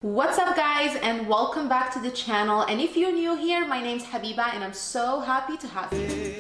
What's up guys, and welcome back to the channel. And if you're new here, my name's Habiba and I'm so happy to have you.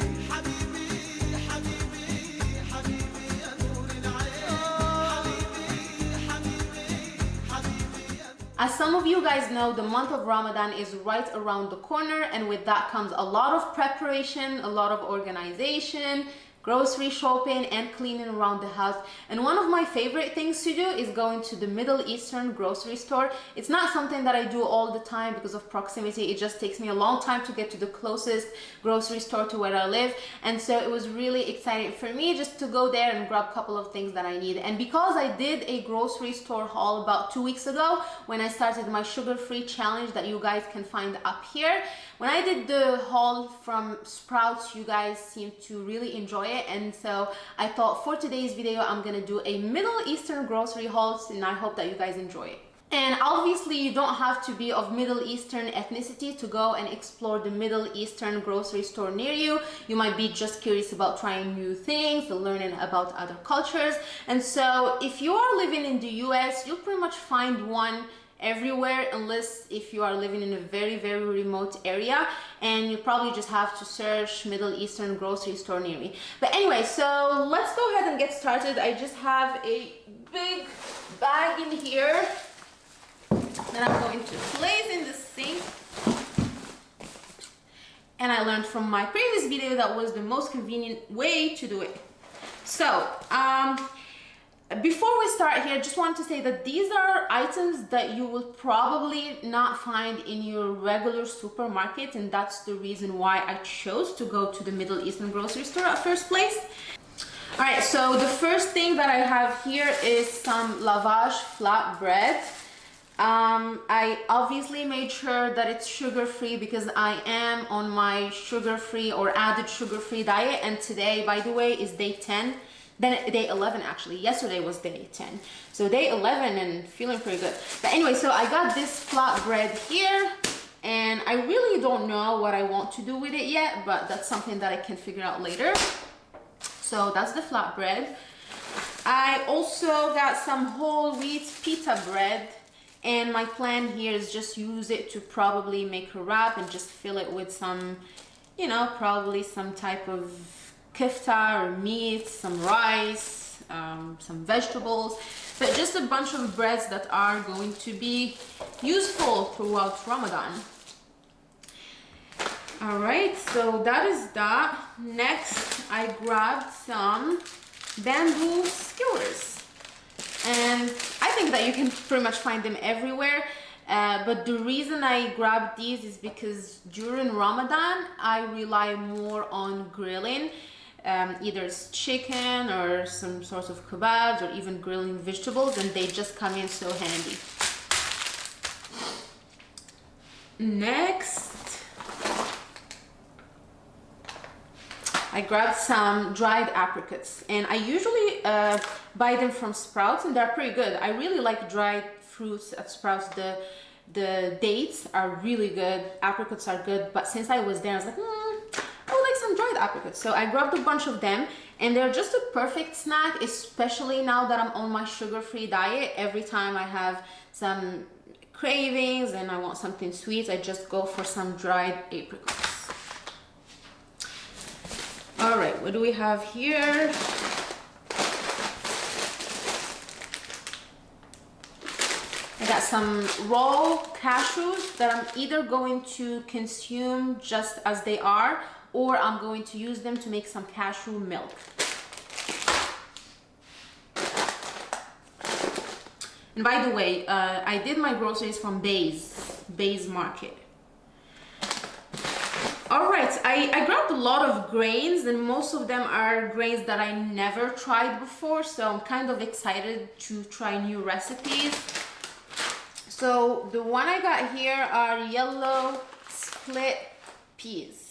As some of you guys know, the month of Ramadan is right around the corner, and with that comes a lot of preparation, a lot of organization, grocery shopping and cleaning around the house. And one of my favorite things to do is going to the Middle Eastern grocery store. It's not something that I do all the time because of proximity. It just takes me a long time to get to the closest grocery store to where I live, and so it was really exciting for me just to go there and grab a couple of things that I need. And because I did a grocery store haul about 2 weeks ago when I started my sugar-free challenge that you guys can find up here, when I did the haul from Sprouts, you guys seemed to really enjoy it, and so I thought for today's video I'm gonna do a Middle Eastern grocery haul, and I hope that you guys enjoy it. And obviously you don't have to be of Middle Eastern ethnicity to go and explore the Middle Eastern grocery store near you. You might be just curious about trying new things, learning about other cultures. And so if you are living in the US, you'll pretty much find one everywhere, unless if you are living in a very remote area, and you probably just have to search Middle Eastern grocery store near me. But anyway, so let's go ahead and get started. I just have a big bag in here that I'm going to place in the sink, and I learned from my previous video that was the most convenient way to do it. So before we start here, I just want to say that these are items that you will probably not find in your regular supermarket, and that's the reason why I chose to go to the Middle Eastern grocery store at first place. All right, so the first thing that I have here is some lavash flatbread. I obviously made sure that it's sugar-free because I am on my sugar-free or added sugar-free diet, and today, by the way, is day 10. Then day 11 actually. Yesterday was day 10. So day 11 and feeling pretty good. But anyway, so I got this flatbread here, and I really don't know what I want to do with it yet, but that's something that I can figure out later. So that's the flatbread. I also got some whole wheat pita bread, and my plan here is just use it to probably make a wrap and just fill it with some, you know, probably some type of kifta or meat, some rice, some vegetables, but just a bunch of breads that are going to be useful throughout Ramadan. All right, so that is that. Next, I grabbed some bamboo skewers, and I think that you can pretty much find them everywhere. But the reason I grabbed these is because during Ramadan, I rely more on grilling. Either it's chicken or some sort of kebabs or even grilling vegetables, and they just come in so handy. Next, I grabbed some dried apricots, and I usually buy them from Sprouts, and they're pretty good. I really like dried fruits at Sprouts. The dates are really good, apricots are good, but since I was there, I was like, I would like some dried apricots. So I grabbed a bunch of them, and they're just a perfect snack, especially now that I'm on my sugar-free diet. Every time I have some cravings and I want something sweet, I just go for some dried apricots. All right, what do we have here? I got some raw cashews that I'm either going to consume just as they are, or I'm going to use them to make some cashew milk. And by the way, I did my groceries from Bay's Market. All right, I grabbed a lot of grains, and most of them are grains that I never tried before, so I'm kind of excited to try new recipes. So the one I got here are yellow split peas.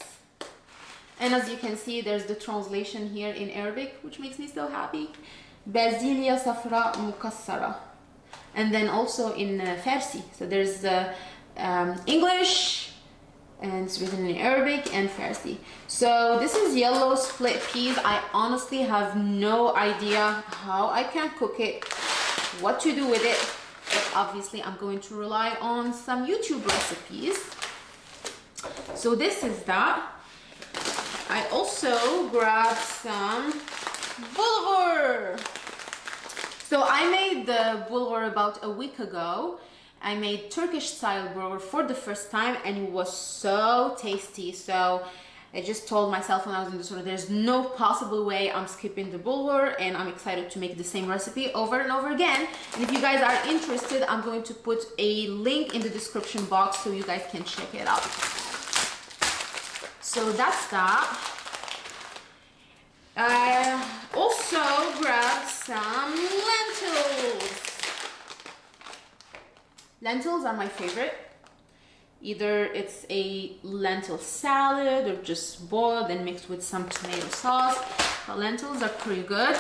And as you can see, there's the translation here in Arabic, which makes me so happy. Basilia safra mukassara. And then also in Farsi. So there's English, and it's written in Arabic and Farsi. So this is yellow split peas. I honestly have no idea how I can cook it, what to do with it. obviously I'm going to rely on some YouTube recipes. So this is that. I also grabbed some bulgur. So I made the bulgur about a week ago. I made Turkish style bulgur for the first time and it was so tasty. So I just told myself when I was in the store, there's no possible way I'm skipping the bulgur, and I'm excited to make the same recipe over and over again. And if you guys are interested, I'm going to put a link in the description box so you guys can check it out. So that's that. I also grabbed some lentils. Lentils are my favorite. Either it's a lentil salad or just boiled and mixed with some tomato sauce. But lentils are pretty good.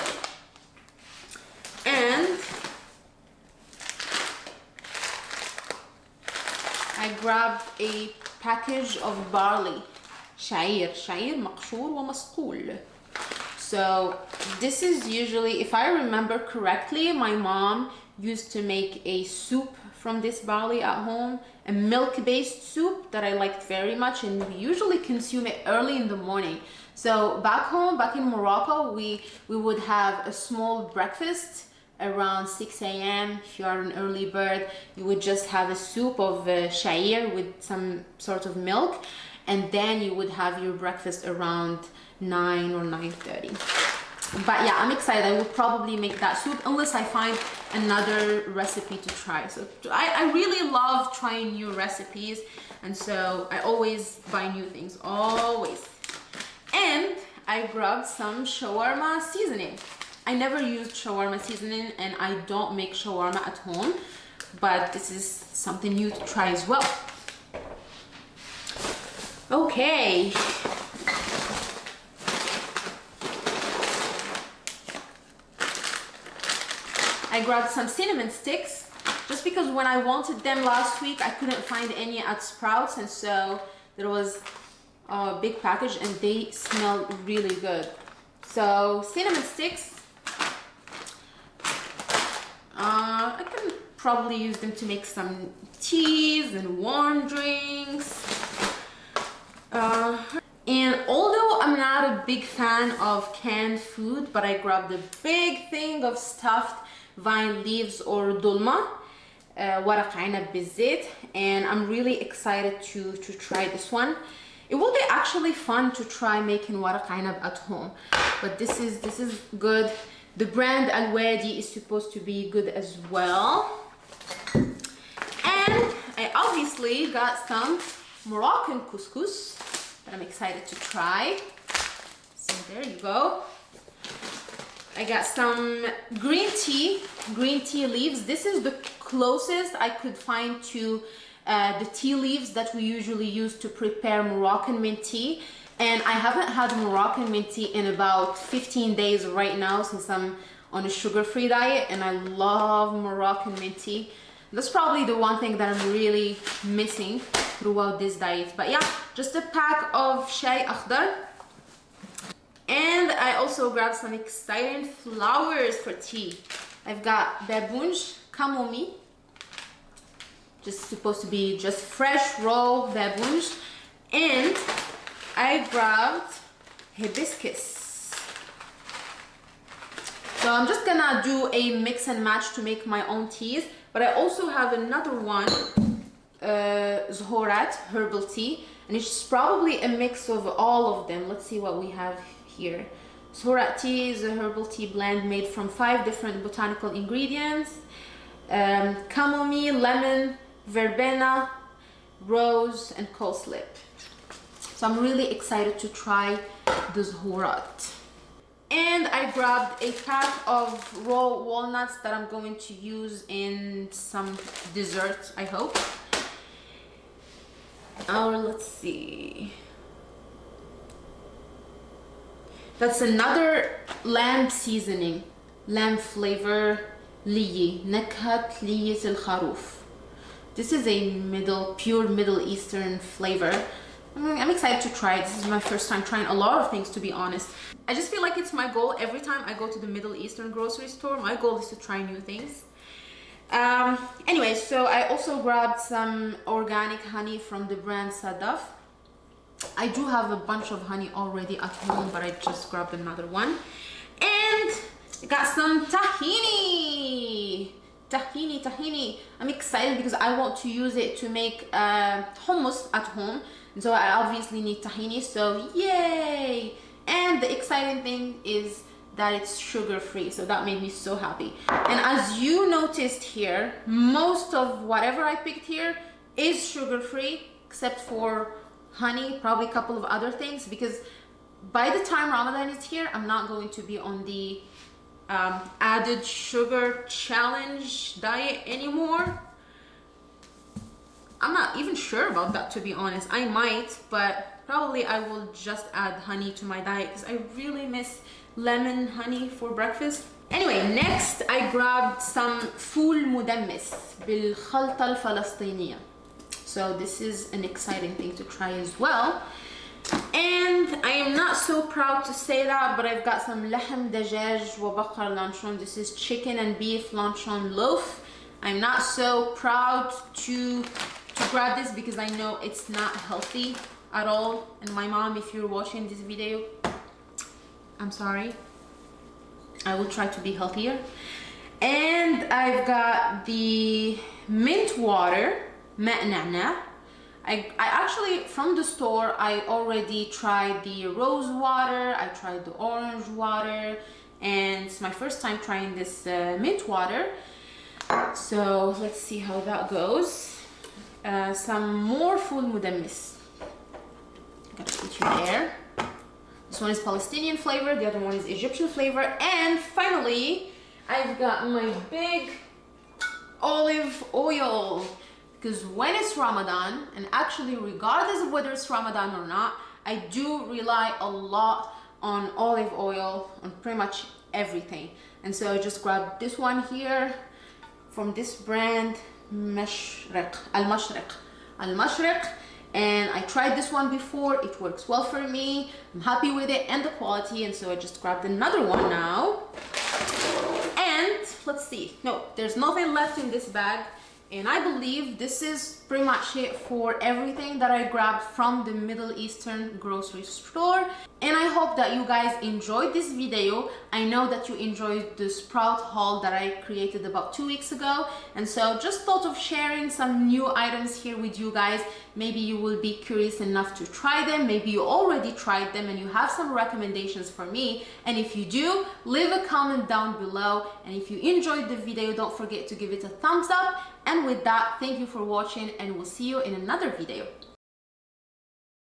And I grabbed a package of barley. شعير مقشور ومصقول. So this is usually, if I remember correctly, my mom used to make a soup from this barley at home, a milk-based soup that I liked very much, and we usually consume it early in the morning. So back home, back in Morocco, we would have a small breakfast around 6 a.m. If you are an early bird, you would just have a soup of sha'ir with some sort of milk, and then you would have your breakfast around 9 or 9:30. But yeah, I'm excited. I would probably make that soup unless I find another recipe to try. So I really love trying new recipes, and so I always buy new things, always. And I grabbed some shawarma seasoning. I never used shawarma seasoning and I don't make shawarma at home, but this is something new to try as well. Okay. I grabbed some cinnamon sticks just because when I wanted them last week I couldn't find any at Sprouts, and so there was a big package and they smell really good. So cinnamon sticks, I can probably use them to make some teas and warm drinks. And although I'm not a big fan of canned food, but I grabbed a big thing of stuffed vine leaves or dolma, ورق عنب بالزيت, and I'm really excited to try this one. It will be actually fun to try making ورق عنب at home, but this is good. The brand Al Wadi is supposed to be good as well. And I obviously got some Moroccan couscous that I'm excited to try. So there you go. I got some green tea leaves. This is the closest I could find to the tea leaves that we usually use to prepare Moroccan mint tea. And I haven't had Moroccan mint tea in about 15 days right now since I'm on a sugar-free diet, and I love Moroccan mint tea. That's probably the one thing that I'm really missing throughout this diet. But yeah, just a pack of Shai Akhdar. And I also grabbed some exciting flowers for tea. I've got baboonj chamomile, just supposed to be just fresh raw baboonj, and I grabbed hibiscus. So I'm just gonna do a mix and match to make my own teas, but I also have another one, Zhorat herbal tea, and it's probably a mix of all of them. Let's see what we have here. Zhorat tea is a herbal tea blend made from 5 different botanical ingredients: chamomile, lemon, verbena, rose, and cowslip. So I'm really excited to try the Zhorat. And I grabbed a pack of raw walnuts that I'm going to use in some dessert, I hope. Or let's see. That's another lamb seasoning, lamb flavor, liyi, nekhat liyit al-kharoof. This is a pure Middle Eastern flavor. I'm excited to try it. This is my first time trying a lot of things, to be honest. I just feel like it's my goal every time I go to the Middle Eastern grocery store. My goal is to try new things. Anyway, so I also grabbed some organic honey from the brand Sadaf. I do have a bunch of honey already at home, but I just grabbed another one. And I got some tahini. Tahini. I'm excited because I want to use it to make hummus at home. And so I obviously need tahini, so yay! And the exciting thing is that it's sugar-free, so that made me so happy. And as you noticed here, most of whatever I picked here is sugar-free, except for honey, probably a couple of other things, because by the time Ramadan is here, I'm not going to be on the added sugar challenge diet anymore. I'm not even sure about that, to be honest. I might, but probably I will just add honey to my diet because I really miss lemon honey for breakfast. Anyway, next I grabbed some فول مدمس بالخلطة الفلسطينية. So this is an exciting thing to try as well. And I am not so proud to say that, but I've got some لحم دجاج وبقر لانشون. This is chicken and beef لانشون loaf. I'm not so proud to grab this because I know it's not healthy at all. And my mom, if you're watching this video, I'm sorry. I will try to be healthier. And I've got the mint water, ماء نعناع. I actually, from the store, I already tried the rose water, I tried the orange water, and it's my first time trying this mint water. So let's see how that goes. Some more فول مدمس. Gotta put you there. This one is Palestinian flavor, the other one is Egyptian flavor, and finally, I've got my big olive oil. Because when it's Ramadan, and actually regardless of whether it's Ramadan or not, I do rely a lot on olive oil on pretty much everything. And so I just grabbed this one here from this brand, Al-Mashriq. And I tried this one before, it works well for me. I'm happy with it and the quality, and so I just grabbed another one now. And let's see, no, there's nothing left in this bag. And I believe this is pretty much it for everything that I grabbed from the Middle Eastern grocery store. And I hope that you guys enjoyed this video. I know that you enjoyed the sprout haul that I created about 2 weeks ago. And so just thought of sharing some new items here with you guys. Maybe you will be curious enough to try them. Maybe you already tried them and you have some recommendations for me. And if you do, leave a comment down below. And if you enjoyed the video, don't forget to give it a thumbs up. And with that, thank you for watching, and we'll see you in another video.